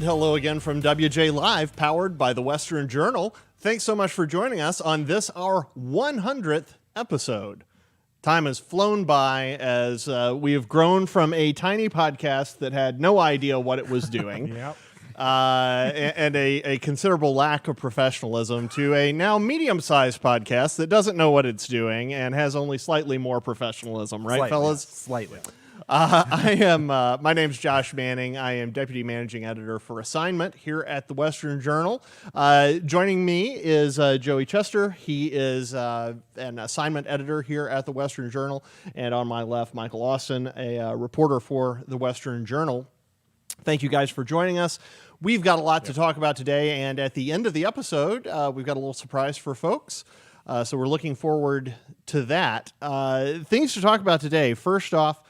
hello again from WJ Live, powered by the Western Journal. Thanks so much for joining us on this, our 100th episode. Time has flown by as we have grown from a tiny podcast that had no idea what it was doing. Yep. And a considerable lack of professionalism to a now medium-sized podcast that doesn't know what it's doing and has only slightly more professionalism, right, Slightly, fellas? Slightly. My name's Josh Manning. I am Deputy Managing Editor for Assignment here at the Western Journal. Joining me is Joey Chester. He is an Assignment Editor here at the Western Journal. And on my left, Michael Austin, a reporter for the Western Journal. Thank you guys for joining us. We've got a lot to talk about today, and at the end of the episode, we've got a little surprise for folks. So we're looking forward to that. Things to talk about today. First off,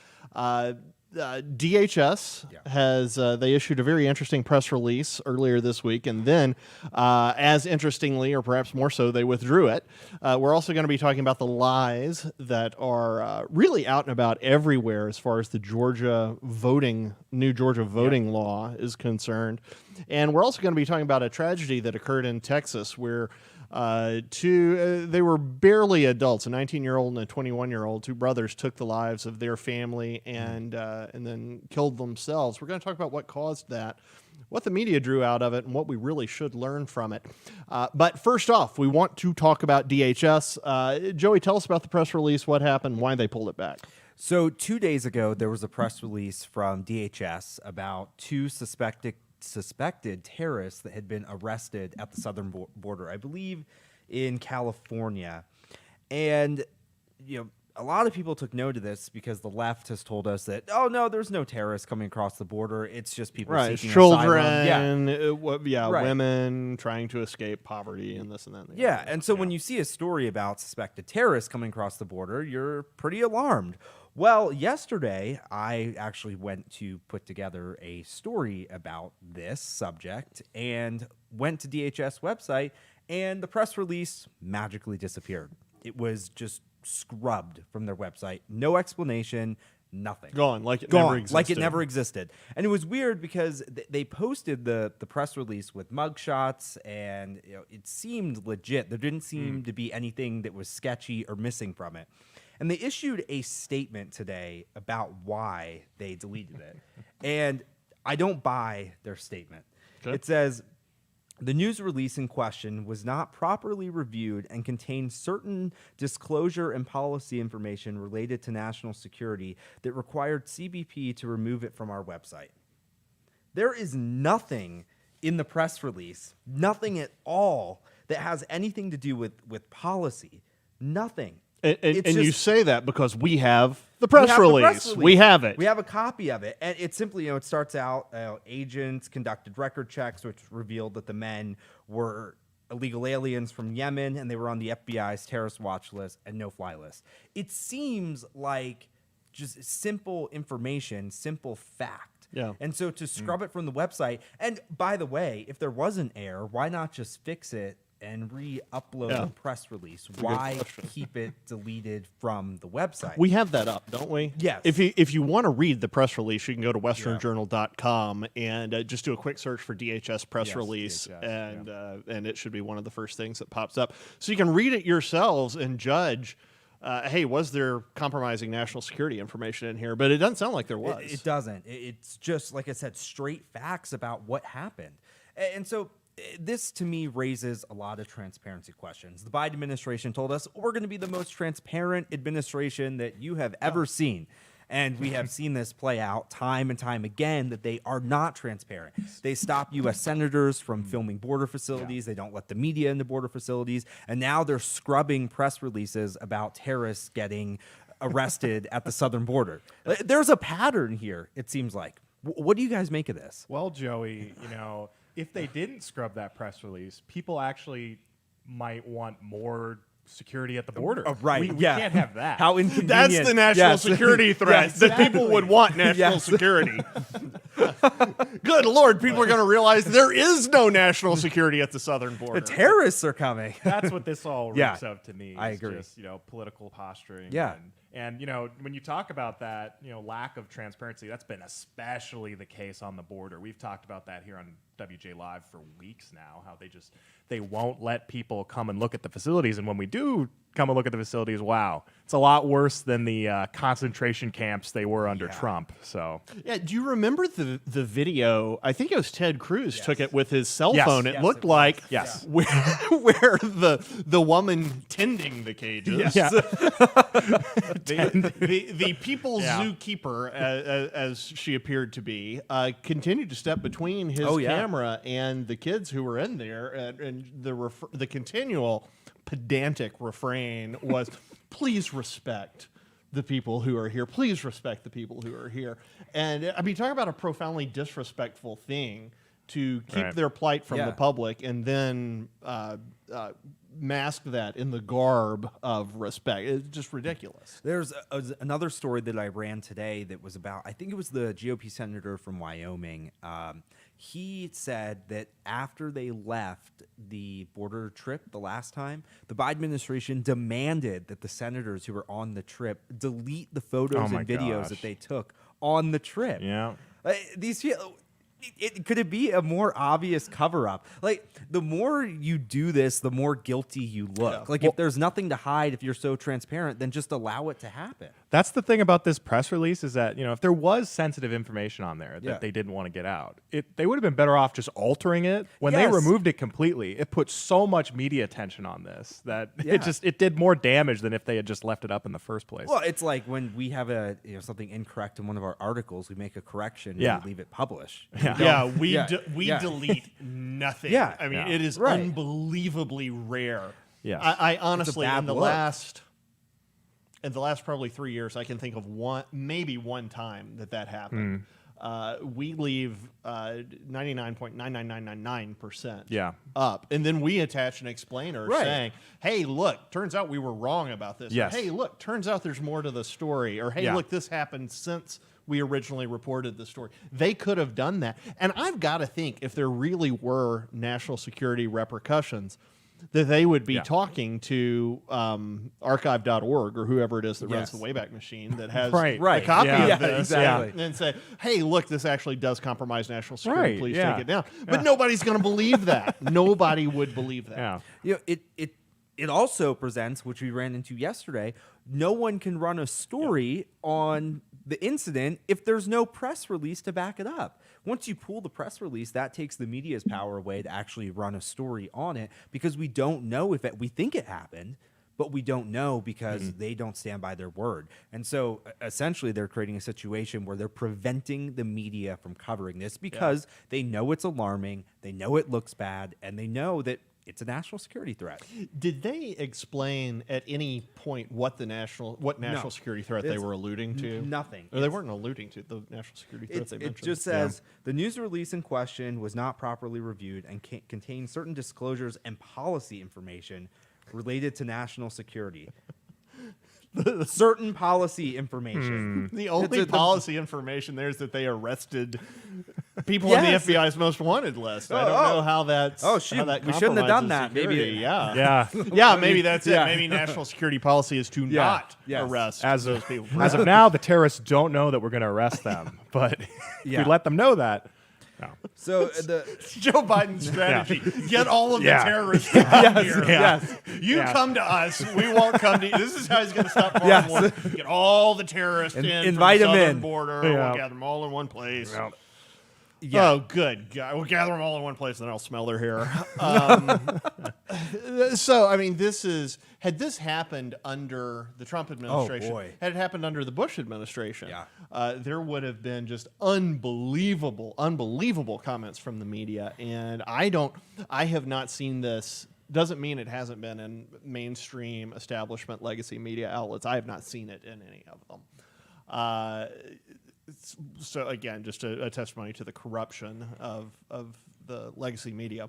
DHS has they issued a very interesting press release earlier this week, and then as interestingly, or perhaps more so, they withdrew it. We're also going to be talking about the lies that are really out and about everywhere as far as the new Georgia voting law is concerned. And we're also going to be talking about a tragedy that occurred in Texas where they were barely adults, a 19-year-old and a 21-year-old, two brothers took the lives of their family and then killed themselves. We're going to talk about what caused that, what the media drew out of it, and what we really should learn from it. But first off, we want to talk about DHS. Joey, tell us about the press release, what happened, why they pulled it back. So 2 days ago, there was a press release from DHS about two suspected terrorists that had been arrested at the southern border, I believe in California. And, a lot of people took note of this because the left has told us that, oh, no, there's no terrorists coming across the border. It's just people seeking asylum. Children, women trying to escape poverty and this and that. And so when you see a story about suspected terrorists coming across the border, you're pretty alarmed. Well, yesterday, I actually went to put together a story about this subject and went to DHS website, and the press release magically disappeared. It was just scrubbed from their website. No explanation, nothing. Gone, like it never existed. Like it never existed. And it was weird because they posted the press release with mugshots, and it seemed legit. There didn't seem to be anything that was sketchy or missing from it. And they issued a statement today about why they deleted it. And I don't buy their statement. Okay. It says, the news release in question was not properly reviewed and contained certain disclosure and policy information related to national security that required CBP to remove it from our website. There is nothing in the press release, nothing at all, that has anything to do with policy. Nothing. And you say that because we have the press release. We have it. We have a copy of it. And it's simply, it starts out, agents conducted record checks, which revealed that the men were illegal aliens from Yemen, and they were on the FBI's terrorist watch list and no-fly list. It seems like just simple information, simple fact. Yeah. And so to scrub it from the website, and by the way, if there was an error, why not just fix it and re-upload the press release? Why keep it deleted from the website? We have that up, don't we? Yes. If you want to read the press release, you can go to westernjournal.com and just do a quick search for DHS press release, and it should be one of the first things that pops up. So you can read it yourselves and judge, hey, was there compromising national security information in here? But it doesn't sound like there was. It doesn't. It's just, like I said, straight facts about what happened. And so this, to me, raises a lot of transparency questions. The Biden administration told us we're going to be the most transparent administration that you have ever seen. And we have seen this play out time and time again, that they are not transparent. They stop U.S. senators from filming border facilities. They don't let the media into border facilities. And now they're scrubbing press releases about terrorists getting arrested at the southern border. There's a pattern here, it seems like. What do you guys make of this? Well, Joey, if they didn't scrub that press release, people actually might want more security at the border. Oh, right. We can't have that. How inconvenient. That's the national security threat that people would want national security. Good Lord, people are going to realize there is no national security at the southern border. The terrorists are coming. That's what this all reeks of to me. I agree. Just, political posturing. Yeah. And when you talk about that, lack of transparency, that's been especially the case on the border. We've talked about that here on WJ Live for weeks now, how they won't let people come and look at the facilities. And when we do come and look at the facilities, wow, it's a lot worse than the concentration camps they were under Trump. So yeah, do you remember the video? I think it was Ted Cruz took it with his cell phone. It Yes, looked it was. like Yes. where the woman tending the cages, Yeah. the people's Yeah. zookeeper, as she appeared to be, continued to step between his Oh, yeah. camera and the kids who were in there, and the continual pedantic refrain was, "Please respect the people who are here. Please respect the people who are here." And I mean, talk about a profoundly disrespectful thing to keep Right. their plight from Yeah. the public and then mask that in the garb of respect. It's just ridiculous. There's another story that I ran today that was about, I think it was the GOP senator from Wyoming. He said that after they left the border trip the last time, the Biden administration demanded that the senators who were on the trip delete the photos Oh my and videos gosh. that they took on the trip. Yeah. These could it be a more obvious cover up? Like, the more you do this, the more guilty you look. Yeah. Like, if there's nothing to hide, if you're so transparent, then just allow it to happen. That's the thing about this press release is that, if there was sensitive information on there that Yeah. they didn't want to get out, they would have been better off just altering it. When they Yes. removed it completely, it put so much media attention on this that Yeah. it did more damage than if they had just left it up in the first place. Well, it's like when we have something incorrect in one of our articles, we make a correction and Yeah. we leave it published. Yeah, we Yeah. Yeah. delete nothing. Yeah. I mean, Yeah. it is Right. unbelievably rare. Yes. I honestly, bad in the look. last probably 3 years, I can think of maybe one time that happened. We leave 99.99999% Yeah. up, and then we attach an explainer Right. saying, "Hey, look, turns out we were wrong about this." Yes. Or, "Hey, look, turns out there's more to the story." Or, "Hey, Yeah. look, this happened since we originally reported the story." They could have done that. And I've got to think, if there really were national security repercussions, that they would be Yeah. talking to archive.org or whoever it is that runs Yes. the Wayback Machine that has Right. a copy Yeah. of Yeah, this, exactly. and say, "Hey, look, this actually does compromise national security. Right, Please yeah. take it down." But nobody's going to believe that. Nobody would believe that. Yeah. It also presents, which we ran into yesterday, no one can run a story on the incident if there's no press release to back it up. Once you pull the press release, that takes the media's power away to actually run a story on it, because we don't know if we think it happened, but we don't know because they don't stand by their word. And so essentially they're creating a situation where they're preventing the media from covering this because they know it's alarming, they know it looks bad, and they know that it's a national security threat. Did they explain at any point what national No. security threat they It's were alluding to? Nothing. Or they weren't alluding to the national security threat they It mentioned. just says the news release in question was not properly reviewed and contained certain disclosures and policy information related to national security. Certain policy information. The only It's policy information there is that they arrested people Yes. on the FBI's most wanted list. I don't know how that's. Oh, shoot. how that We shouldn't have done compromises that. Maybe security. Yeah. Yeah. Yeah, maybe that's Yeah. it. Maybe national security policy is to Yeah. not Yes. arrest As those of, people. as of now, the terrorists don't know that we're going to arrest them. But if Yeah. we let them know that, no. So Joe Biden's strategy: get all of Yeah. the terrorists out here. yes. You Yeah. come to us. We won't come to you. This is how he's going to stop foreign Yes. war. Get all the terrorists in invite from 'em the southern in. border. Yeah. We'll gather them all in one place. No. Yeah. Oh, good God. We'll gather them all in one place, and then I'll smell their hair. So, I mean, had this happened under the Trump administration, boy. had it happened under the Bush administration, Yeah. there would have been just unbelievable comments from the media. And I have not seen this. Doesn't mean it hasn't been in mainstream establishment legacy media outlets. I have not seen it in any of them. So again, just a testimony to the corruption of the legacy media.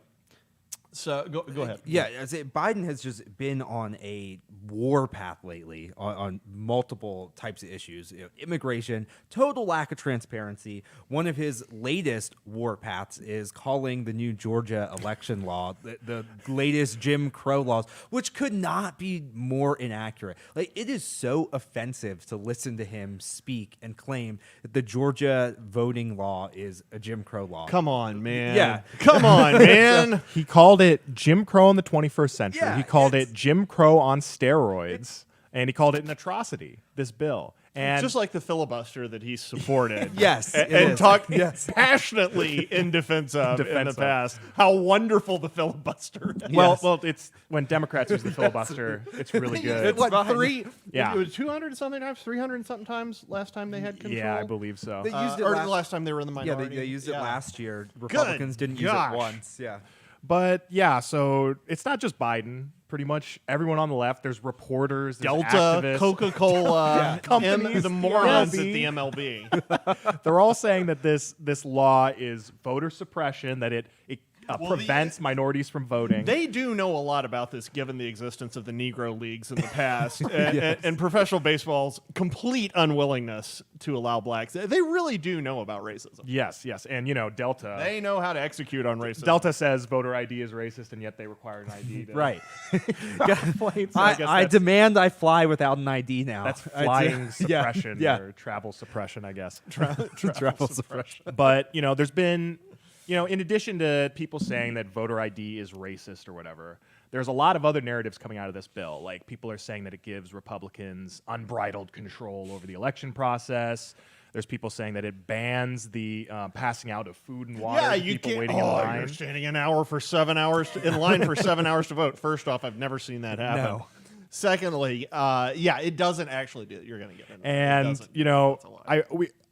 So go ahead. Yeah, I'd say Biden has just been on a war path lately on multiple types of issues. Immigration, total lack of transparency. One of his latest war paths is calling the new Georgia election law the latest Jim Crow laws, which could not be more inaccurate. Like, it is so offensive to listen to him speak and claim that the Georgia voting law is a Jim Crow law. Come on, man. Yeah. Come on, man. He called it Jim Crow in the 21st century. Yeah, he called it Jim Crow on steroids, and he called it an atrocity, this bill. And Just like the filibuster that he supported. Yes, it And is. talked passionately in defense of in the past. How wonderful the filibuster is. well, it's when Democrats use the filibuster, it's really good. It's what, fine. three? Yeah. It was 200 and something times, 300 and something times last time they had control. Yeah, I believe so. They used it or last- the last time they were in the Yeah, minority. they used it Yeah. last year. Republicans didn't use gosh. it once. Yeah. But yeah, so it's not just Biden. Pretty much everyone on the left. There's reporters, there's Delta, activists. Coca-Cola, Companies, the morons MLB. at the MLB. They're all saying that this law is voter suppression, that it Well, prevents minorities from voting. They do know a lot about this, given the existence of the Negro Leagues in the past and professional baseball's complete unwillingness to allow blacks. They really do know about racism. Yes, and Delta. They know how to execute on racism. Delta says voter ID is racist, and yet they require an ID. To Right. planes. So I guess I that's- demand I fly without an ID now. That's I do- flying suppression Yeah. or travel suppression, I guess. Travel suppression. But there's been, in addition to people saying that voter ID is racist or whatever, there's a lot of other narratives coming out of this bill. Like, people are saying that it gives Republicans unbridled control over the election process. There's people saying that it bans the passing out of food and water Yeah, to you people can't. waiting in Oh, line. you're standing an hour for 7 hours in line for 7 hours to vote. First off, I've never seen that happen. No. Secondly, it doesn't actually do it. You're going to get it. And That's a lie.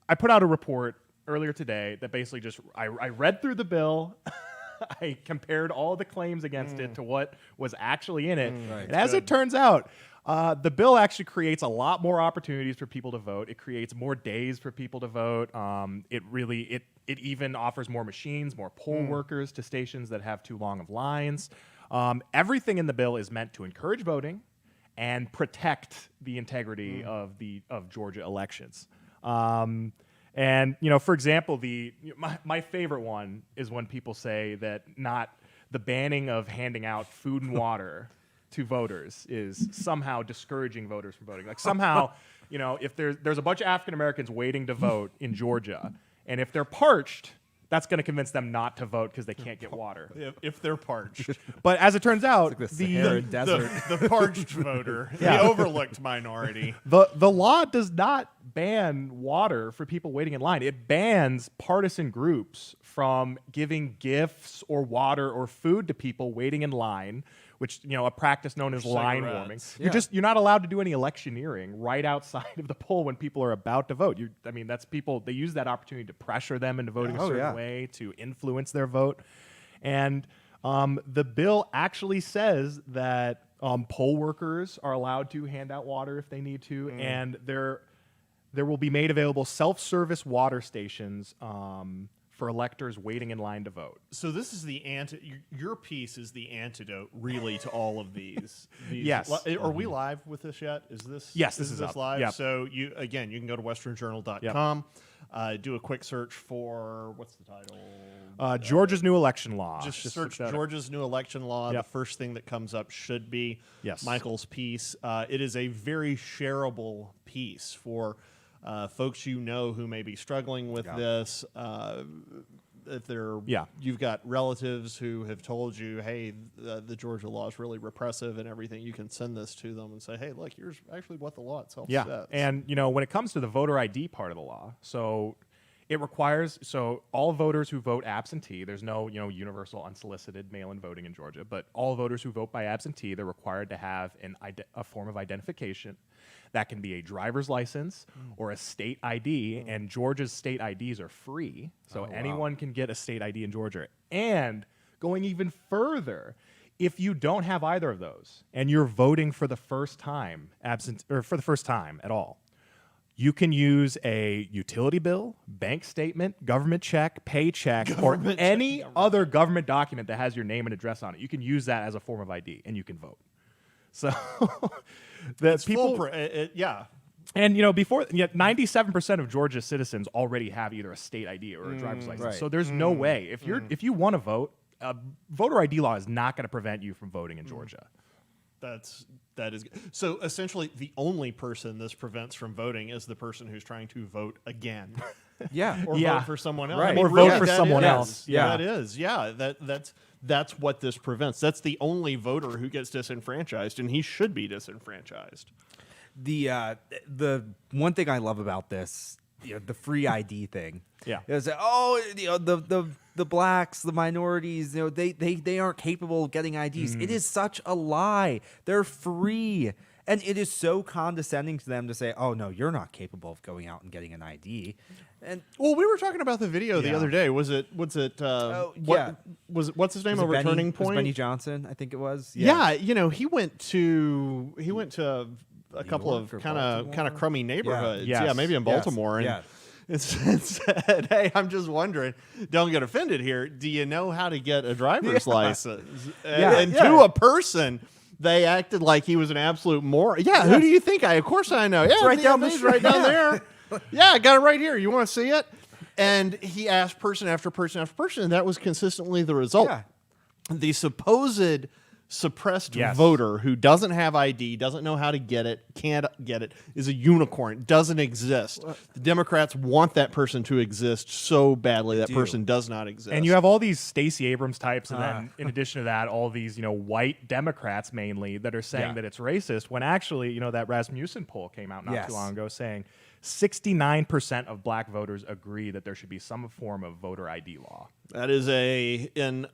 I put out a report earlier today that basically just I read through the bill. I compared all the claims against it to what was actually in it. Right. And as it turns out, the bill actually creates a lot more opportunities for people to vote. It creates more days for people to vote. It even offers more machines, more poll workers to stations that have too long of lines. Everything in the bill is meant to encourage voting and protect the integrity of Georgia elections. And for example, my favorite one is when people say that not the banning of handing out food and water to voters is somehow discouraging voters from voting. Like, somehow, if there's a bunch of African Americans waiting to vote in Georgia, and if they're parched, that's going to convince them not to vote because they can't get water. If they're parched. But as it turns out, the Saharan desert. The parched voter, Yeah. the overlooked minority. the law does not ban water for people waiting in line. It bans partisan groups from giving gifts or water or food to people waiting in line, which, a practice known as line warming. Cigarettes. You're not allowed to do any electioneering right outside of the poll when people are about to vote. That's people, they use that opportunity to pressure them into voting a certain way, to influence their vote. And the bill actually says that poll workers are allowed to hand out water if they need to, and there will be made available self-service water stations for electors waiting in line to vote. So this is your piece is the antidote, really, to all of these. Yes. Are we live with this yet? Is this? Yes, this is up. live. Yep. So you can go to westernjournal.com, do a quick search for what's the title? Georgia's new election law. Just search look that up. Georgia's new election law. Yep. The first thing that comes up should be Yes. Michael's piece. It is a very shareable piece for folks who may be struggling with this. If you've got relatives who have told you, hey, the Georgia law is really repressive and everything, you can send this to them and say, hey, look, here's actually what the law itself says. And when it comes to the voter ID part of the law, so it requires all voters who vote absentee. There's no universal unsolicited mail-in voting in Georgia, but all voters who vote by absentee, they're required to have a form of identification. That can be a driver's license or a state ID, and Georgia's state IDs are free, so anyone can get a state ID in Georgia. And going even further, if you don't have either of those and you're voting for the first time for the first time at all, You can use a utility bill, bank statement, government check, paycheck, or any other government document that has your name and address on it. You can use that as a form of ID, and you can vote. So that people, yeah. and before, yet 97% of Georgia's citizens already have either a state ID or a driver's license. Right. So there's no way if you want to vote, voter ID law is not going to prevent you from voting in Georgia. That is so. Essentially, the only person this prevents from voting is the person who's trying to vote again. Yeah. Or vote for someone else. Right. Or Really, vote for that someone is. else. Yeah, Yeah. that is. Yeah, that's what this prevents. That's the only voter who gets disenfranchised, and he should be disenfranchised. The one thing I love about this, the free ID thing. Yeah. Is that, the blacks, the minorities, they aren't capable of getting IDs. It is such a lie. They're free. And it is so condescending to them to say, "Oh no, you're not capable of going out and getting an ID." And Well, we were talking about the video the other day. Was it? What's his name over Turning Point? Benny Johnson, I think it was. Yeah, he went to a couple York of or kind of Baltimore? crummy neighborhoods. Yes. Yeah, maybe in Baltimore. Yeah. And it said, "Hey, I'm just wondering, don't get offended here. Do you know how to get a driver's license?" And to a person, they acted like he was an absolute moron. Yeah, who do you think? Of course I know. Yeah, it's right down the street. right down there. Yeah, I got it right here. You want to see it? And he asked person after person after person, and that was consistently the result. Yeah. The supposed suppressed voter who doesn't have ID, doesn't know how to get it, can't get it, is a unicorn, doesn't exist. The Democrats want that person to exist so badly. That person does not exist. And you have all these Stacey Abrams types, and then in addition to that, all these white Democrats mainly that are saying that it's racist. When actually, that Rasmussen poll came out not too long ago saying 69% of black voters agree that there should be some form of voter ID law. That is in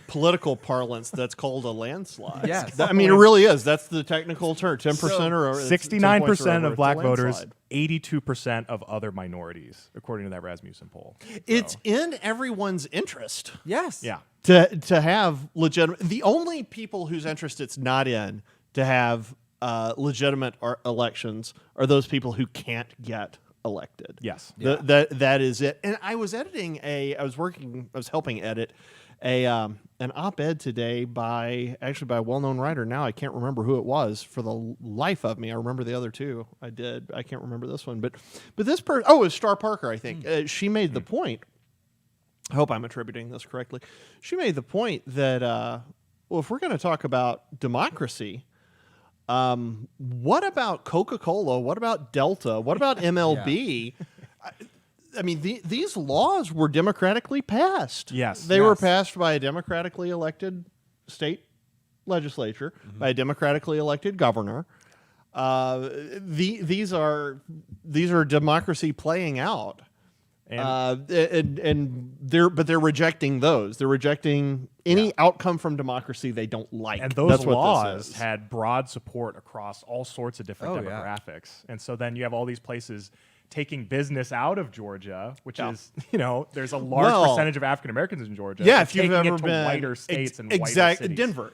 political parlance, that's called a landslide. Yes. I mean, it really is. That's the technical term. 10% or 69% of black voters, landslide. 82% of other minorities, according to that Rasmussen poll. It's in everyone's interest. Yes. Yeah. To have legitimate. The only people whose interest it's not in to have legitimate elections are those people who can't get elected. Yes. That is it. And I was I was helping edit an op-ed today by a well-known writer. Now I can't remember who it was for the life of me. I remember the other two. I can't remember this one, but this person, it was Star Parker, I think. She made the point. I hope I'm attributing this correctly. She made the point that if we're going to talk about democracy, what about Coca-Cola? What about Delta? What about MLB? I mean, these laws were democratically passed. Yes. They were passed by a democratically elected state legislature, by a democratically elected governor. These are democracy playing out. And they're rejecting those. They're rejecting any outcome from democracy they don't like. And those laws had broad support across all sorts of different demographics. And so then you have all these places taking business out of Georgia, which is, there's a large percentage of African Americans in Georgia. Yeah, if you've ever taking it to been whiter states and whiter cities. Denver,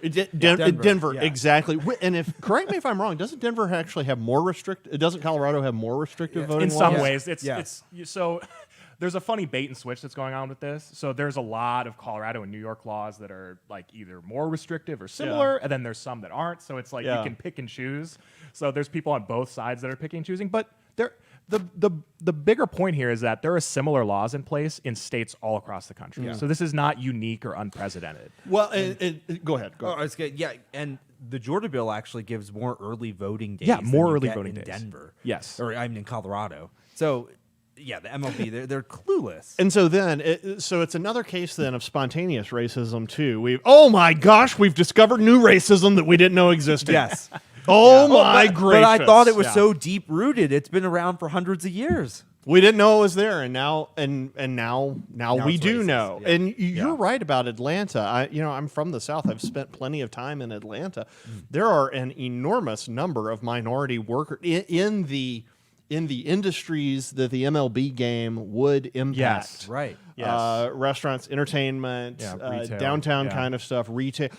Denver, exactly. And correct me if I'm wrong, doesn't Denver actually have more doesn't Colorado have more restrictive voting laws? In some ways, it's so. There's a funny bait and switch that's going on with this. So there's a lot of Colorado and New York laws that are like either more restrictive or similar, and then there's some that aren't. So it's like you can pick and choose. So there's people on both sides that are picking and choosing. But the bigger point here is that there are similar laws in place in states all across the country. So this is not unique or unprecedented. Well, go ahead. Oh, it's good. Yeah, and the Georgia bill actually gives more early voting days. Yeah, more than you early get voting in days. Denver. Yes. Or in Colorado. So. Yeah, the MLB, they're clueless. And so then, it's another case then of spontaneous racism too. Oh my gosh, we've discovered new racism that we didn't know existed. Yes. Oh my gracious. But I thought it was so deep rooted. It's been around for hundreds of years. We didn't know it was there, and now we do racist. know. Yeah. And you're right about Atlanta. I'm from the South. I've spent plenty of time in Atlanta. There are an enormous number of minority workers in the in the industries that the MLB game would impact. Yes. Right. Yes. Restaurants, entertainment, retail, downtown kind of stuff, retail.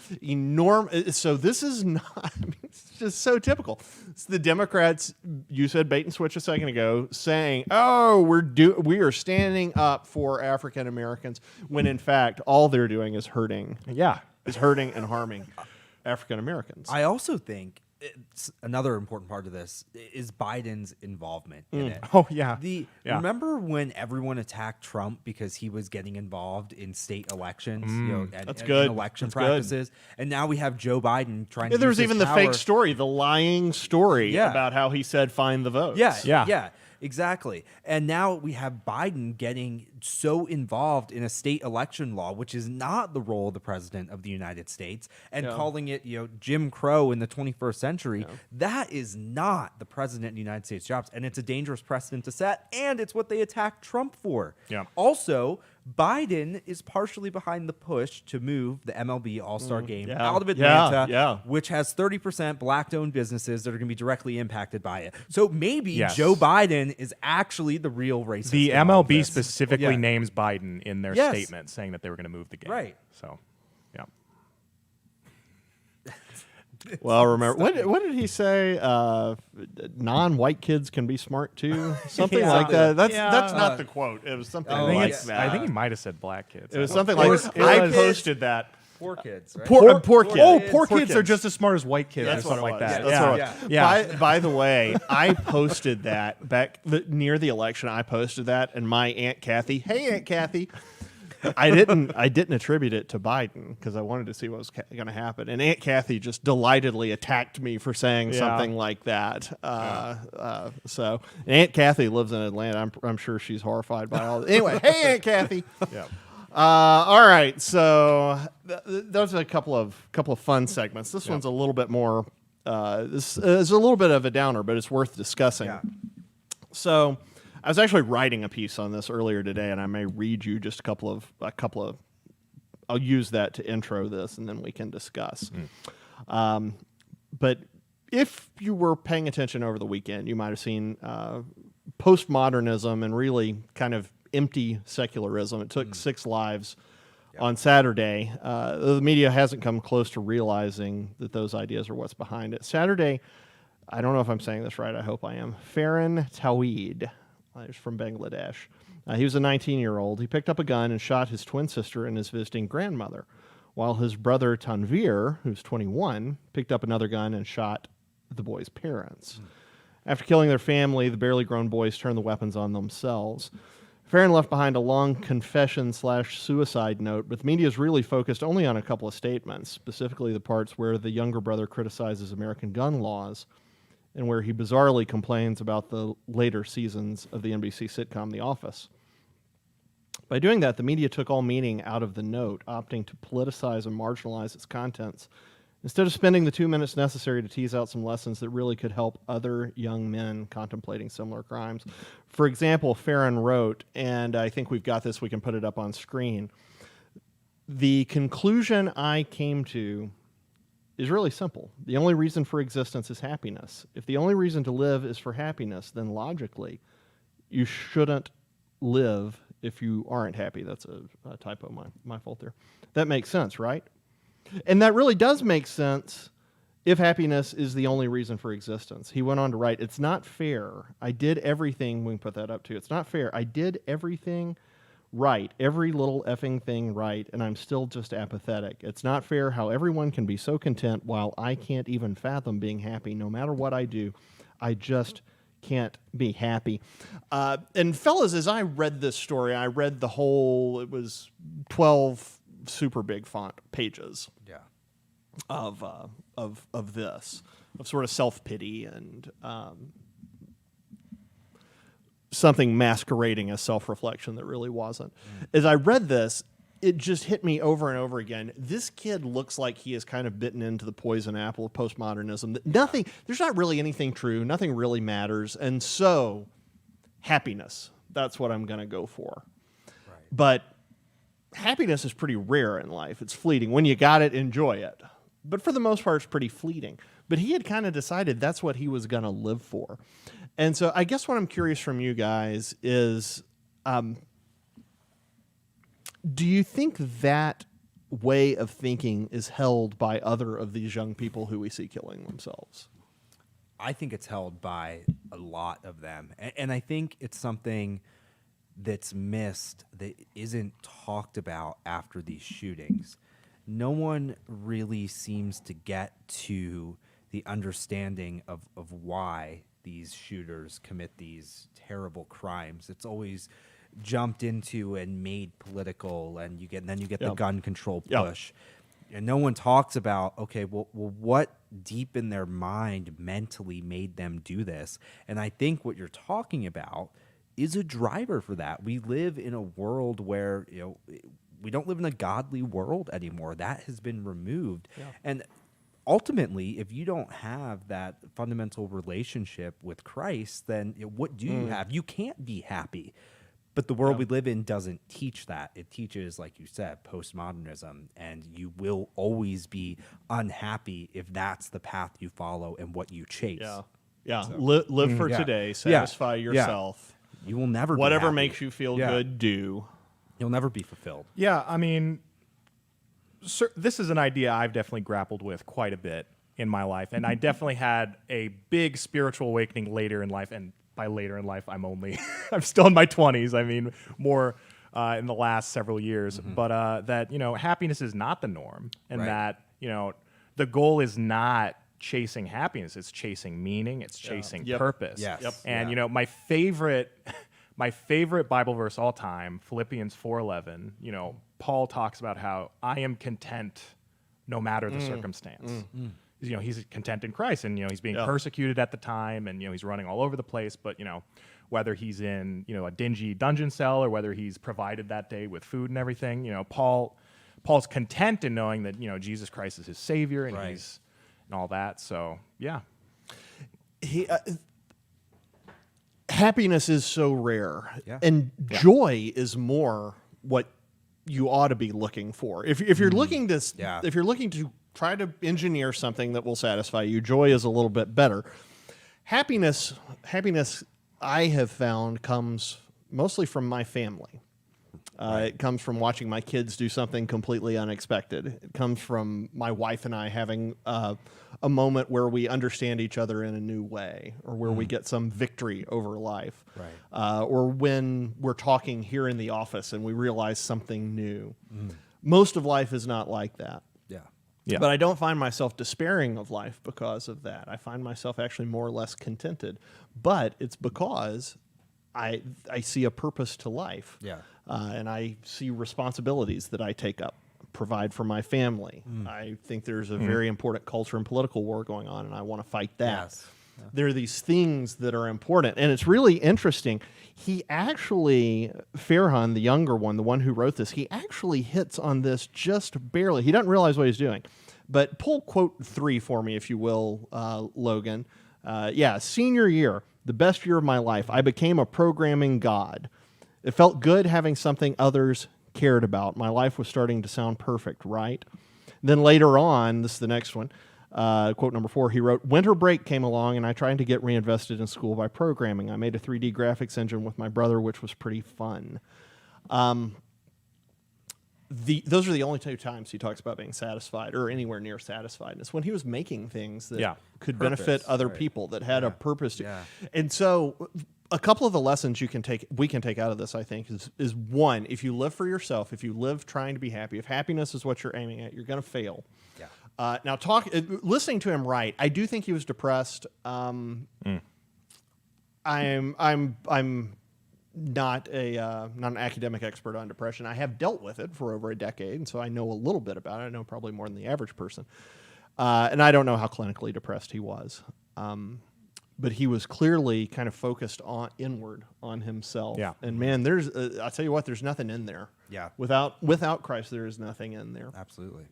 So this is not, I mean, it's just so typical. It's the Democrats, you said bait and switch a second ago, saying, oh, we are standing up for African Americans, when in fact, all they're doing is hurting and harming African Americans. I also think another important part of this is Biden's involvement in it. Oh, yeah. Remember when everyone attacked Trump because he was getting involved in state elections, That's and good. election That's practices, and now we have Joe Biden trying to. There was use his even the power. fake story, the lying story about how he said find the votes. Yeah, exactly. And now we have Biden getting so involved in a state election law, which is not the role of the president of the United States, and calling it, Jim Crow in the 21st century. That is not the president of the United States' jobs, and it's a dangerous precedent to set, and it's what they attacked Trump for. Yeah. Also, Biden is partially behind the push to move the MLB All-Star Game out of Atlanta, which has 30% black-owned businesses that are going to be directly impacted by it. So maybe Joe Biden is actually the real racist. The in all of MLB this. specifically names Biden in their statement, saying that they were going to move the game. Right. So, yeah. Well, remember what did he say? Non-white kids can be smart too, something like that. That's not the quote. It was something like that. I think he might have said black kids. It was something like I posted that. Poor kids, right? Poor kids. Oh, poor kids are just as smart as white kids, That's or something what like it was. that. That's what it was. By the way, I posted that back near the election. I posted that, and my Aunt Kathy, hey Aunt Kathy, I didn't attribute it to Biden because I wanted to see what was going to happen, and Aunt Kathy just delightedly attacked me for saying something like that. So Aunt Kathy lives in Atlanta. I'm sure she's horrified by all. Anyway, hey Aunt Kathy. Yeah. All right, so those are a couple of fun segments. This one's a little bit more. This is a little bit of a downer, but it's worth discussing. Yeah. So, I was actually writing a piece on this earlier today, and I may read you just a couple of. I'll use that to intro this, and then we can discuss. But if you were paying attention over the weekend, you might have seen postmodernism and really kind of empty secularism. It took 6 lives on Saturday. The media hasn't come close to realizing that those ideas are what's behind it. Saturday, I don't know if I'm saying this right. I hope I am. Farhan Tawhid, he's from Bangladesh. He was a 19-year-old. He picked up a gun and shot his twin sister and his visiting grandmother, while his brother Tanvir, who's 21, picked up another gun and shot the boy's parents. After killing their family, the barely grown boys turned the weapons on themselves. Farhan left behind a long confession/suicide note, but the media is really focused only on a couple of statements, specifically the parts where the younger brother criticizes American gun laws and where he bizarrely complains about the later seasons of the NBC sitcom The Office. By doing that, the media took all meaning out of the note, opting to politicize and marginalize its contents, instead of spending the 2 minutes necessary to tease out some lessons that really could help other young men contemplating similar crimes. For example, Farhan wrote, and I think we've got this, we can put it up on screen, the conclusion I came to is really simple. The only reason for existence is happiness. If the only reason to live is for happiness, then logically, you shouldn't live if you aren't happy. That's a typo, my fault there. That makes sense, right? And that really does make sense if happiness is the only reason for existence. He went on to write, it's not fair. I did everything, we can put that up too. It's not fair. I did everything right, every little effing thing right, and I'm still just apathetic. It's not fair how everyone can be so content while I can't even fathom being happy. No matter what I do, I just can't be happy. And fellas, as I read this story, I read the whole, it was 12 super big font pages of this, of sort of self-pity and something masquerading as self-reflection that really wasn't. As I read this, it just hit me over and over again. This kid looks like he has kind of bitten into the poison apple of postmodernism. There's not really anything true. Nothing really matters. And so, happiness, that's what I'm going to go for. Right. But happiness is pretty rare in life. It's fleeting. When you got it, enjoy it. but for the most part, it's pretty fleeting. But he had kind of decided that's what he was going to live for. And so I guess what I'm curious from you guys is, do you think that way of thinking is held by other of these young people who we see killing themselves? I think it's held by a lot of them. And I think it's something that's missed, that isn't talked about after these shootings. No one really seems to get to the understanding of why these shooters commit these terrible crimes. It's always jumped into and made political, and then you get the gun control push. And no one talks about, okay, well, what deep in their mind mentally made them do this? And I think what you're talking about is a driver for that. We live in a world where, we don't live in a godly world anymore. That has been removed. Yeah. And ultimately, if you don't have that fundamental relationship with Christ, then what do you have? You can't be happy. But the world we live in doesn't teach that. It teaches, like you said, postmodernism, and you will always be unhappy if that's the path you follow and what you chase. Yeah. So, live for today. Satisfy yourself. You will never whatever be happy. Makes you feel good, do. You'll never be fulfilled. Yeah, I mean, this is an idea I've definitely grappled with quite a bit in my life, and I definitely had a big spiritual awakening later in life. And by later in life, I'm still in my 20s. I mean, more in the last several years. But that, happiness is not the norm, and that, the goal is not chasing happiness. It's chasing meaning. It's chasing purpose. Yes. And, my favorite Bible verse all time, Philippians 4:11, Paul talks about how I am content no matter the circumstance. He's content in Christ, and he's being persecuted at the time, and he's running all over the place. But whether he's in a dingy dungeon cell or whether he's provided that day with food and everything, Paul's content in knowing that Jesus Christ is his Savior, and he's and all that. So happiness is so rare, and joy is more what you ought to be looking for. If you're looking to if you're looking to try to engineer something that will satisfy you, joy is a little bit better. Happiness, I have found, comes mostly from my family. It comes from watching my kids do something completely unexpected. It comes from my wife and I having a moment where we understand each other in a new way, or where we get some victory over life. Or when we're talking here in the office and we realize something new. Most of life is not like that. Yeah. But I don't find myself despairing of life because of that. I find myself actually more or less contented. But it's because I see a purpose to life. And I see responsibilities that I take up, provide for my family. I think there's a very important culture and political war going on, and I want to fight that. There are these things that are important. And it's really interesting. He actually, Farhan, the younger one, the one who wrote this, he actually hits on this just barely. He doesn't realize what he's doing. But pull quote 3 for me, if you will, Logan. Senior year, the best year of my life. I became a programming god. It felt good having something others cared about. My life was starting to sound perfect, right? Then later on, this is the next one, quote number 4, he wrote, winter break came along and I tried to get reinvested in school by programming. I made a 3D graphics engine with my brother, which was pretty fun. Those are the only 2 times he talks about being satisfied or anywhere near satisfied. And it's when he was making things that could benefit other people, that had a purpose. And so a couple of the lessons we can take out of this, I think, is one, if you live for yourself, if you live trying to be happy, if happiness is what you're aiming at, you're going to fail. Now, listening to him write, I do think he was depressed. I'm not an academic expert on depression. I have dealt with it for over a decade, and so I know a little bit about it. I know probably more than the average person. And I don't know how clinically depressed he was. But he was clearly kind of focused inward on himself. And man, I'll tell you what, there's nothing in there. Without Christ, there is nothing in there. Absolutely.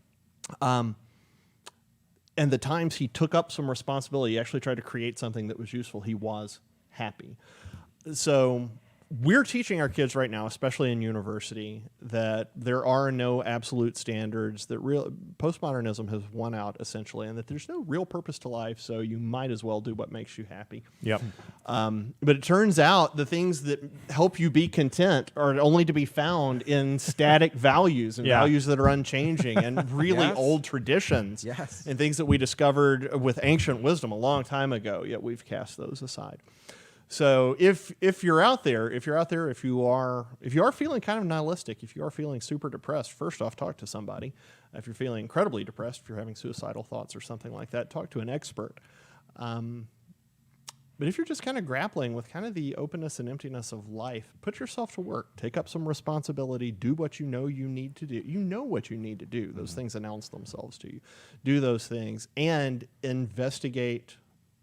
And the times he took up some responsibility, he actually tried to create something that was useful, he was happy. So we're teaching our kids right now, especially in university, that there are no absolute standards, that postmodernism has won out essentially, and that there's no real purpose to life, so you might as well do what makes you happy. Yep. But it turns out the things that help you be content are only to be found in static values and values that are unchanging and really old traditions and things that we discovered with ancient wisdom a long time ago, yet we've cast those aside. So if you're out there, if you are feeling kind of nihilistic, if you are feeling super depressed, first off, talk to somebody. If you're feeling incredibly depressed, if you're having suicidal thoughts or something like that, talk to an expert. But if you're just kind of grappling with kind of the openness and emptiness of life, put yourself to work. Take up some responsibility. Do what you know you need to do. You know what you need to do. Those things announce themselves to you. Do those things and investigate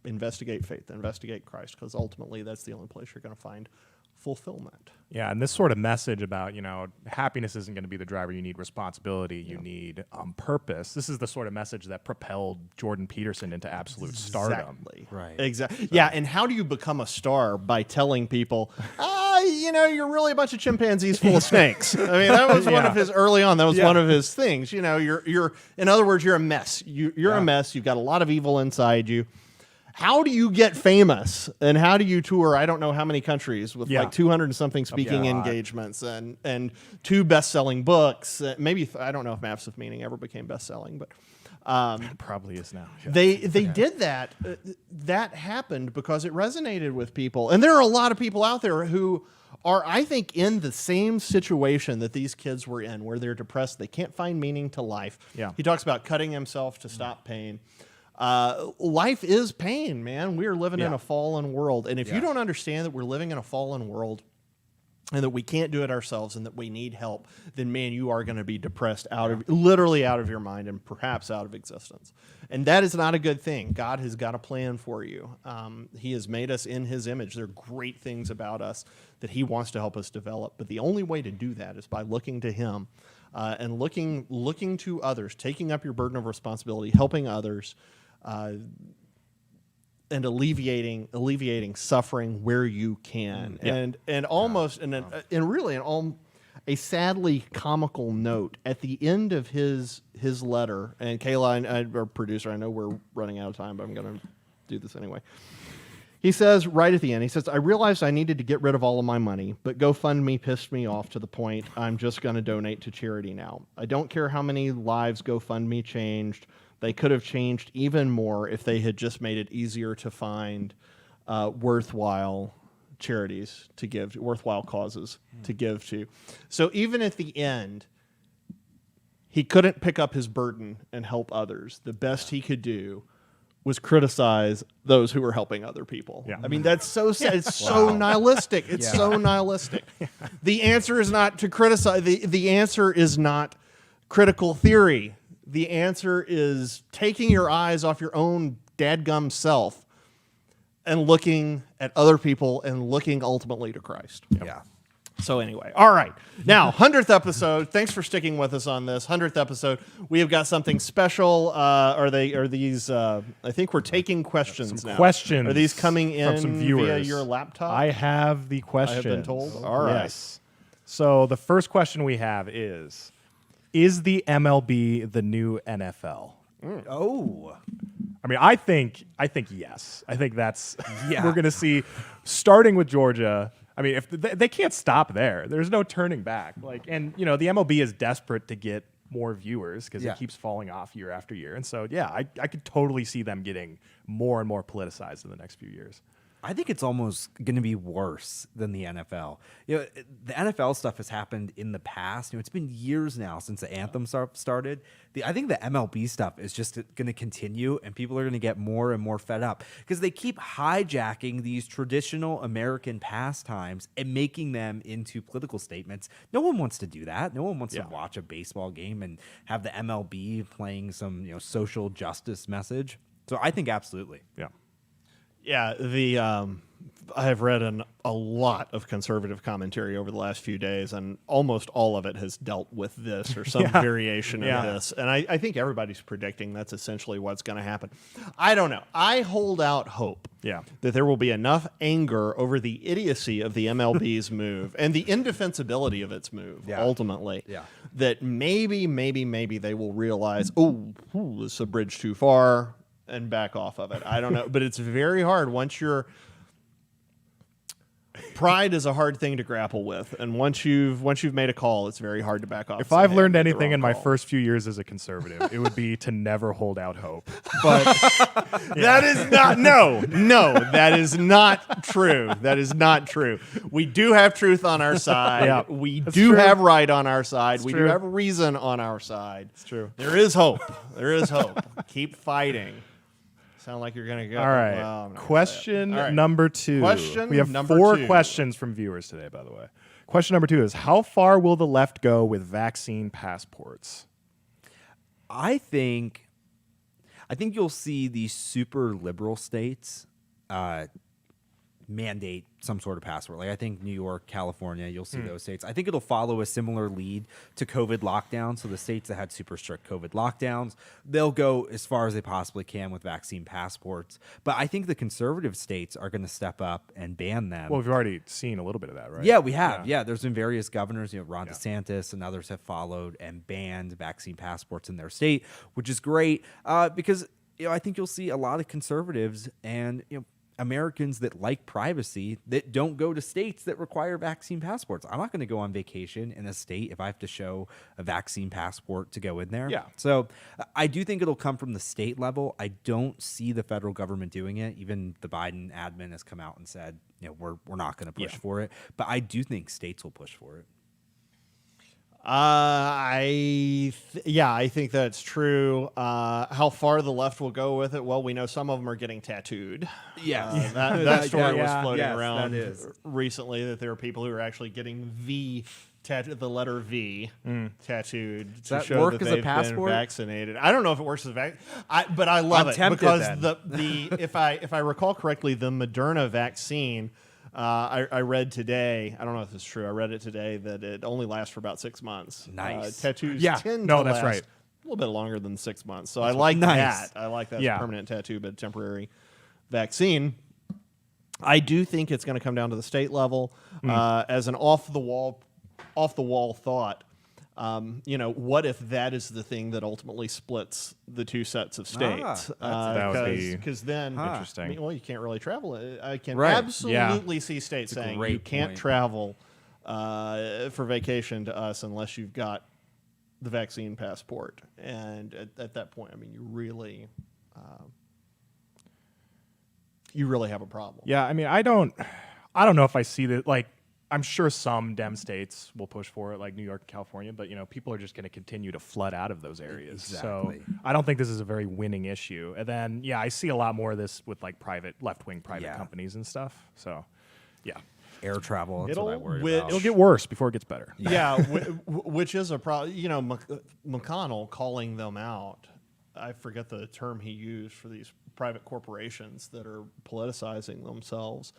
faith, investigate Christ, because ultimately that's the only place you're going to find fulfillment. Yeah, and this sort of message about, happiness isn't going to be the driver. You need responsibility. You need purpose. This is the sort of message that propelled Jordan Peterson into absolute stardom. Right. Exactly. So. Yeah, and how do you become a star? By telling people, you're really a bunch of chimpanzees full of snakes. I mean, that was one of his early on. That was one of his things. You're in other words, you're a mess. You're a mess. You've got a lot of evil inside you. How do you get famous, and how do you tour? I don't know how many countries with like 200 and something speaking engagements and 2 best-selling books. Maybe I don't know if Maps of Meaning ever became best-selling, but it probably is now. Yeah. They did that. That happened because it resonated with people, and there are a lot of people out there who are, I think, in the same situation that these kids were in, where they're depressed, they can't find meaning to life. Yeah. He talks about cutting himself to stop pain. Life is pain, man. We are living in a fallen world. And if you don't understand that we're living in a fallen world and that we can't do it ourselves and that we need help, then, man, you are going to be depressed literally out of your mind and perhaps out of existence. And that is not a good thing. God has got a plan for you. He has made us in his image. There are great things about us that he wants to help us develop. But the only way to do that is by looking to him and looking to others, taking up your burden of responsibility, helping others, and alleviating suffering where you can, and almost a sadly comical note at the end of his letter. And Kayla, our producer, I know we're running out of time, but I'm going to do this anyway. He says right at the end, he says, "I realized I needed to get rid of all of my money, but GoFundMe pissed me off to the point I'm just going to donate to charity now. I don't care how many lives GoFundMe changed. They could have changed even more if they had just made it easier to find worthwhile charities to give, worthwhile causes to give to." So even at the end, he couldn't pick up his burden and help others. The best he could do was criticize those who were helping other people. Yeah. I mean, that's so sad. It's so nihilistic. It's so nihilistic. The answer is not to criticize. The answer is not critical theory. The answer is taking your eyes off your own dadgum self and looking at other people and looking ultimately to Christ. Yep. Yeah. So anyway, all right. Now, 100th episode. Thanks for sticking with us on this 100th episode. We have got something special. Are these? I think we're taking questions now. Questions. Are these coming in from some viewers via your laptop? I have the question. I have been told. All right. Yes. So the first question we have is the MLB the new NFL? Oh. I mean, I think yes. I think that's we're going to see, starting with Georgia. I mean, if they can't stop there, there's no turning back. The MLB is desperate to get more viewers because it keeps falling off year after year. And so, I could totally see them getting more and more politicized in the next few years. I think it's almost going to be worse than the NFL. The NFL stuff has happened in the past. It's been years now since the anthem started. I think the MLB stuff is just going to continue, and people are going to get more and more fed up because they keep hijacking these traditional American pastimes and making them into political statements. No one wants to do that. No one wants to watch a baseball game and have the MLB playing some social justice message. So I think absolutely. Yeah, the I've read a lot of conservative commentary over the last few days, and almost all of it has dealt with this or some variation of this. And I think everybody's predicting that's essentially what's going to happen. I don't know. I hold out hope that there will be enough anger over the idiocy of the MLB's move and the indefensibility of its move, ultimately, that maybe they will realize, it's a bridge too far, and back off of it. I don't know. But it's very hard once you're... Pride is a hard thing to grapple with, and once you've made a call, it's very hard to back off. If I've learned anything in my first few years as a conservative, it would be to never hold out hope. But that is not that is not true. That is not true. We do have truth on our side. We do have right on our side. We do have reason on our side. It's true. There is hope. There is hope. Keep fighting. Sound like you're going to go. All right. Well, question number 2. We have number 4 2. questions from viewers today, by the way. Question number 2 is, how far will the left go with vaccine passports? I think you'll see these super liberal states mandate some sort of passport. Like I think New York, California, you'll see those states. I think it'll follow a similar lead to COVID lockdowns. So the states that had super strict COVID lockdowns, they'll go as far as they possibly can with vaccine passports. But I think the conservative states are going to step up and ban them. Well, we've already seen a little bit of that, right? Yeah, we have. Yeah, there's been various governors, Ron DeSantis and others have followed and banned vaccine passports in their state, which is great because I think you'll see a lot of conservatives and Americans that like privacy that don't go to states that require vaccine passports. I'm not going to go on vacation in a state if I have to show a vaccine passport to go in there. Yeah. So I do think it'll come from the state level. I don't see the federal government doing it. Even the Biden admin has come out and said, we're not going to push for it. But I do think states will push for it. I think that's true. How far the left will go with it? Well, we know some of them are getting tattooed. Yes. That story was floating around that is. recently that there are people who are actually getting the letter V tattooed Does to that show work that as a they've been passport? vaccinated. I don't know if it works as a vaccine, but I love I'm it tempted because then. the if I recall correctly, the Moderna vaccine. I read today, I don't know if it's true, I read it today that it only lasts for about 6 months. Nice. Tattoos tend to that's last right. a little bit longer than 6 months. So I like that. I like that as a Yeah. permanent tattoo, but temporary vaccine. I do think it's going to come down to the state level as an off the wall thought. What if that is the thing that ultimately splits the two sets of states? that would be Because then, interesting. you can't really travel. I can Right. absolutely see states It's a saying great you can't point. travel for vacation to us unless you've got the vaccine passport. And at that point, you really have a problem. Yeah, I don't know if I see that. Like, I'm sure some Dem states will push for it, like New York and California, but people are just going to continue to flood out of those areas. Exactly. So I don't think this is a very winning issue. And then, I see a lot more of this with like left-wing private companies and stuff. So, Air travel, that's what I worry about. it'll get worse before it gets better. Yeah, which is a problem. McConnell calling them out. I forget the term he used for these private corporations that are politicizing themselves.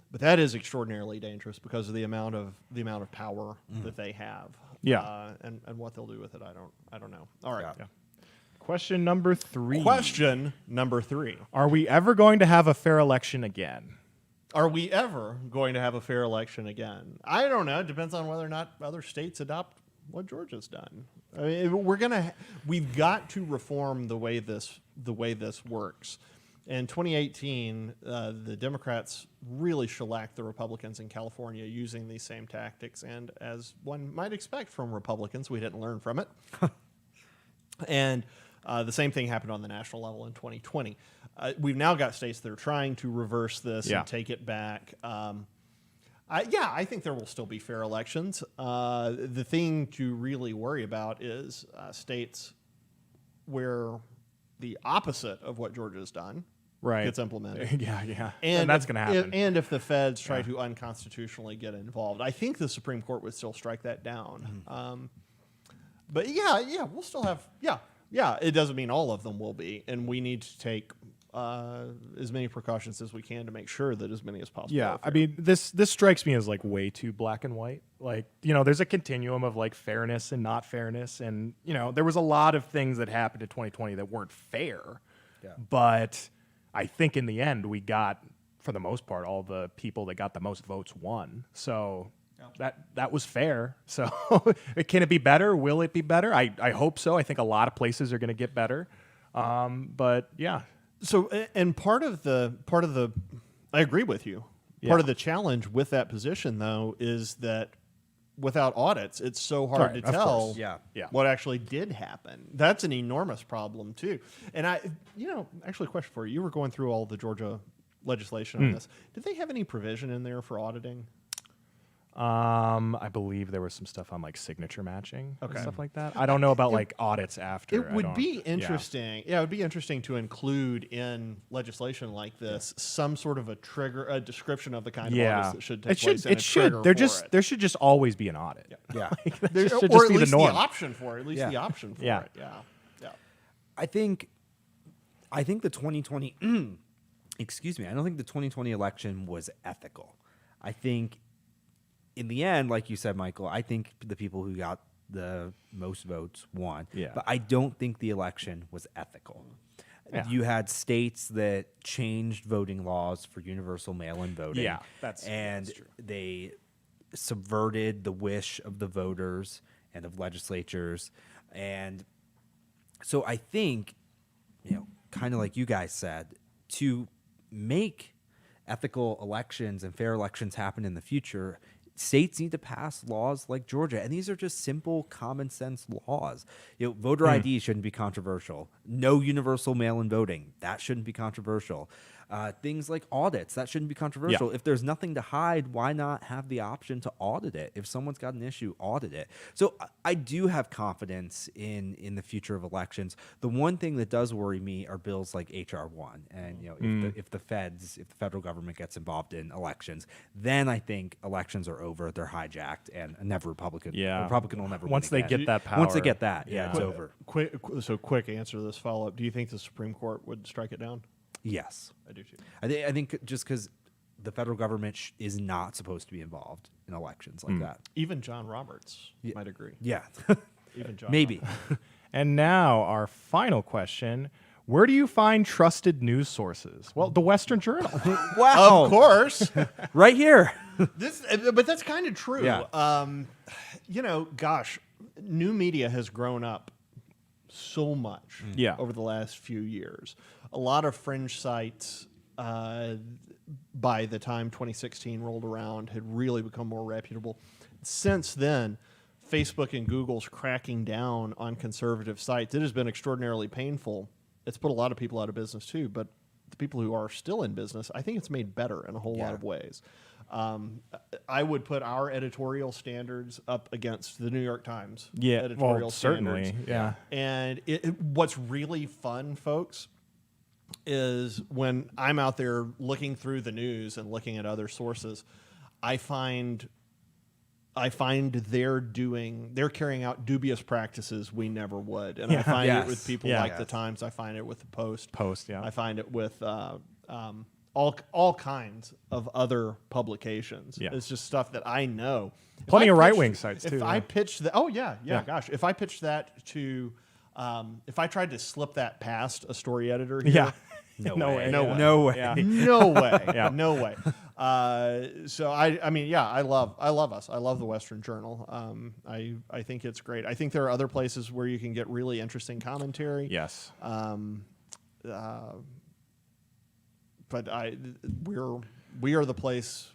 But that is extraordinarily dangerous because of the amount of power that they have. Yeah. And what they'll do with it, I don't know. All right. Yeah. Question number 3. Question number 3. Are we ever going to have a fair election again? Are we ever going to have a fair election again? I don't know. It depends on whether or not other states adopt what Georgia's done. We've got to reform the way this works. In 2018, the Democrats really shellacked the Republicans in California using these same tactics. And as one might expect from Republicans, we didn't learn from it. And the same thing happened on the national level in 2020. We've now got states that are trying to reverse this and take it back. I think there will still be fair elections. The thing to really worry about is states where the opposite of what Georgia's done gets implemented. Yeah. And that's going to happen. And if the feds try to unconstitutionally get involved, I think the Supreme Court would still strike that down. But we'll still have, it doesn't mean all of them will be. And we need to take as many precautions as we can to make sure that as many as possible. Yeah, are I fair. mean, this strikes me as like way too black and white. Like, there's a continuum of like fairness and not fairness, and there was a lot of things that happened in 2020 that weren't fair. Yeah. But I think in the end, we got, for the most part, all the people that got the most votes won. So that was fair. So can it be better? Will it be better? I hope so. I think a lot of places are going to get better. But yeah. So, and part of the, I agree with you. Part Yeah. of the challenge with that position, though, is that without audits, it's so hard Right, to of tell course. Yeah. what actually did happen. That's an enormous problem, too. And actually, a question for you. You were going through all the Georgia legislation on this. Did they have any provision in there for auditing? I believe there was some stuff on like signature matching and Okay. stuff like that. I don't know about like audits after. It I would don't- be yeah. interesting. Yeah, it would be interesting to include in legislation like this some sort of a description of the kind of audits that should take place. And It a should. trigger There for just it. there should just always be an audit. Yeah. There- should or just at be the least norm. option for it. At least Yeah. the option for Yeah. it. Yeah. Yeah. I think the 2020 excuse me, I don't think the 2020 election was ethical. I think in the end, like you said, Michael, I think the people who got the most votes won. Yeah. But I don't think the election was ethical. Yeah. You had states that changed voting laws for universal mail-in voting. Yeah, that's true. They subverted the wish of the voters and of legislatures. And so I think, kind of like you guys said, to make ethical elections and fair elections happen in the future, states need to pass laws like Georgia. And these are just simple, common sense laws. Voter ID shouldn't be controversial. No universal mail-in voting, that shouldn't be controversial. Things like audits, that shouldn't be controversial. Yeah. If there's nothing to hide, why not have the option to audit it? If someone's got an issue, audit it. So I do have confidence in the future of elections. The one thing that does worry me are bills like HR 1. And if the federal government gets involved in elections, then I think elections are over. They're hijacked, and Republican will never win Once they again. get that power. Once they get that, Yeah. it's over. Quick answer to this follow-up. Do you think the Supreme Court would strike it down? Yes. I do too. I think just because the federal government is not supposed to be involved in elections like that. Even John Roberts might agree. Yeah. Even John Maybe. And now our final question: where do you find trusted news sources? Well, the Western Journal. Wow. Of course. Right here. But that's kind of true. Yeah. Gosh, new media has grown up so much Yeah. over the last few years. A lot of fringe sites, by the time 2016 rolled around, had really become more reputable. Since then, Facebook and Google's cracking down on conservative sites. It has been extraordinarily painful. It's put a lot of people out of business too, but the people who are still in business, I think it's made better in a whole lot of ways. I would put our editorial standards up against the New York Times editorial certainly. standards. Yeah. And what's really fun, folks, is when I'm out there looking through the news and looking at other sources, I find they're carrying out dubious practices we never would. And I find it with people like the Times. I find it with the Post. Yeah. I find it with all kinds of other publications. Yeah. It's just stuff that I know. Plenty If I of pitched- right-wing sites, too, If I yeah. pitched gosh, if I pitched that to, if I tried to slip that past a story editor here, Yeah. No way. way. No Yeah. way. No way. Yeah. no way. Yeah. No way. So I love us. I love the Western Journal. I think it's great. I think there are other places where you can get really interesting commentary. Yes. But we are the place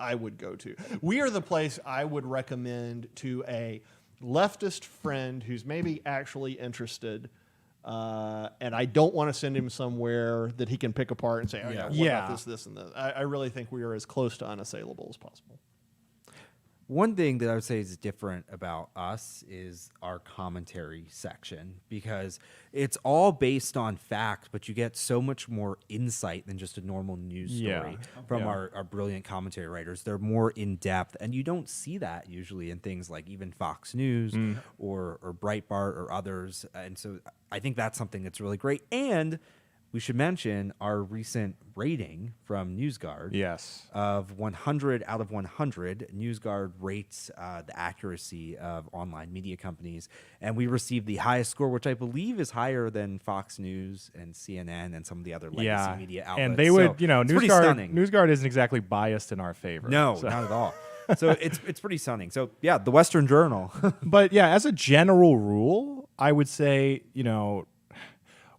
I would go to. We are the place I would recommend to a leftist friend who's maybe actually interested. And I don't want to send him somewhere that he can pick apart and say, oh, yeah, what Yeah. about this, and this. I really think we are as close to unassailable as possible. One thing that I would say is different about us is our commentary section, because it's all based on fact, but you get so much more insight than just a normal news story from our brilliant commentary writers. They're more in depth, and you don't see that usually in things like even Fox News or Breitbart or others. And so I think that's something that's really great. And we should mention our recent rating from NewsGuard. Yes. Of 100 out of 100, NewsGuard rates the accuracy of online media companies, and we received the highest score, which I believe is higher than Fox News and CNN and some of the other legacy media outlets. And they would, So it's pretty NewsGuard, stunning. NewsGuard isn't exactly biased in our favor. No, so. not at all. So it's pretty stunning. So yeah, the Western Journal. But yeah, as a general rule, I would say,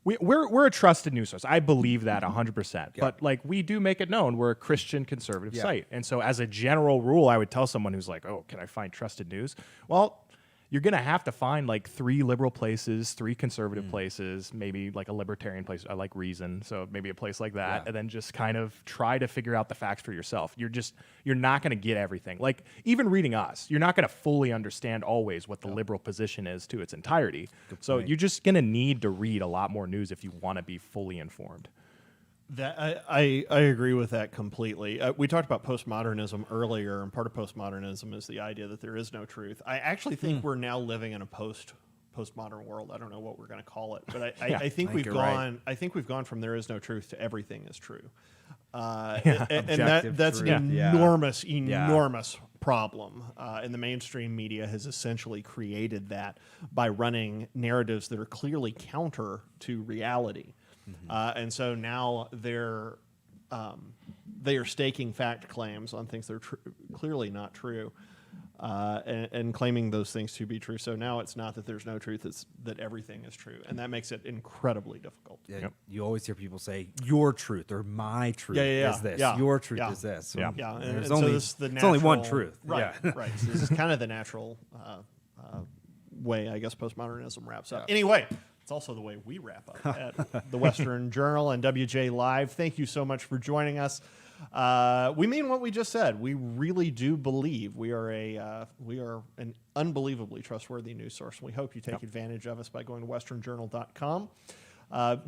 we're a trusted news source. I believe that 100%. But like we do make it known we're a Christian conservative site. And so as a general rule, I would tell someone who's like, "Oh, can I find trusted news?" Well, you're going to have to find like 3 liberal places, 3 conservative places, maybe like a libertarian place. I like Reason, so maybe a place like that, and then just kind of try to figure out the facts for yourself. You're not going to get everything. Like even reading us, you're not going to fully understand always what the liberal position is to its entirety. So you're just going to need to read a lot more news if you want to be fully informed. That I agree with that completely. We talked about postmodernism earlier, and part of postmodernism is the idea that there is no truth. I actually think we're now living in a postmodern world. I don't know what we're going to call it, but I think we've gone. Right. I think we've gone from there is no truth to everything is true, and that's truth. an enormous problem. And the mainstream media has essentially created that by running narratives that are clearly counter to reality. And so now they are staking fact claims on things that are clearly not true, and claiming those things to be true. So now it's not that there's no truth; it's that everything is true, and that makes it incredibly difficult. Yeah, you always hear people say, "Your truth" or "My truth" is this. Your truth is this. So There's only one truth. Right, right. So this is kind of the natural way, I guess, postmodernism wraps up. Anyway. It's also the way we wrap up at the Western Journal and WJ Live. Thank you so much for joining us. We mean what we just said. We really do believe we are an unbelievably trustworthy news source. We hope you take advantage of us by going to westernjournal.com.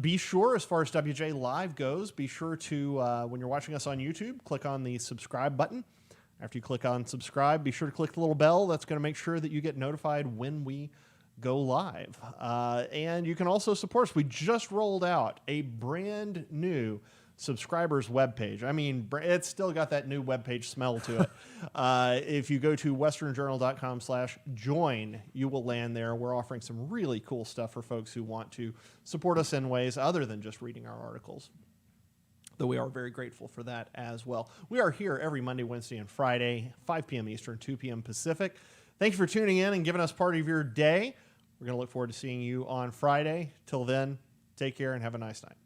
Be sure, as far as WJ Live goes, be sure to, when you're watching us on YouTube, click on the subscribe button. After you click on subscribe, be sure to click the little bell. That's going to make sure that you get notified when we go live. And you can also support us. We just rolled out a brand new subscribers webpage. I mean, it's still got that new webpage smell to it. If you go to westernjournal.com/join, you will land there. We're offering some really cool stuff for folks who want to support us in ways other than just reading our articles, though we are very grateful for that as well. We are here every Monday, Wednesday, and Friday, 5 p.m. Eastern, 2 p.m. Pacific. Thank you for tuning in and giving us part of your day. We're going to look forward to seeing you on Friday. Till then, take care and have a nice night.